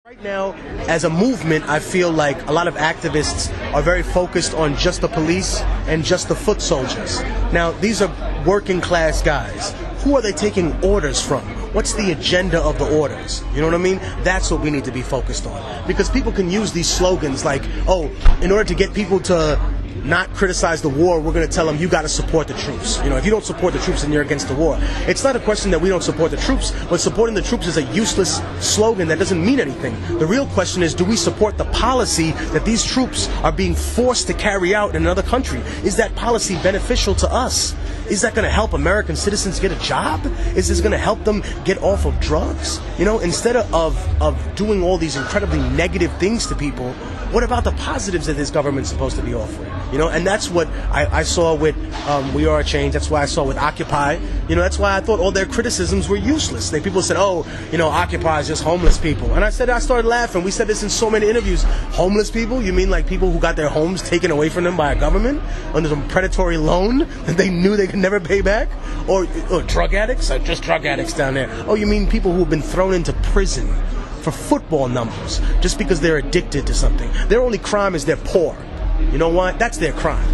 Right now, as a movement, I feel like a lot of activists are very focused on just the police and just the foot soldiers. Now, these are working class guys. Who are they taking orders from? What's the agenda of the orders? You know what I mean? That's what we need to be focused on. Because people can use these slogans like, oh, in order to get people to not criticize the war, we're going to tell them you got to support the troops. You know, if you don't support the troops, then you're against the war. It's not a question that we don't support the troops, but supporting the troops is a useless slogan that doesn't mean anything. The real question is, do we support the policy that these troops are being forced to carry out in another country? Is that policy beneficial to us? Is that going to help American citizens get a job? Is this going to help them get off of drugs? You know, instead of doing all these incredibly negative things to people, what about the positives that this government's supposed to be offering? You know, and that's what I saw with We Are a Change. That's what I saw with Occupy. You know, that's why I thought all their criticisms were useless. People said, oh, you know, Occupy is just homeless people. And I started laughing. We said this in so many interviews. Homeless people? You mean like people who got their homes taken away from them by a government under some predatory loan that they knew they could never pay back? Or drug addicts? Or just drug addicts down there? Oh, you mean people who have been thrown into prison for football numbers just because they're addicted to something? Their only crime is they're poor. You know what? That's their crime.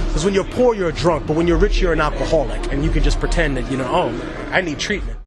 Because when you're poor, you're a drunk, but when you're rich, you're an alcoholic, and you can just pretend that, you know, oh, I need treatment.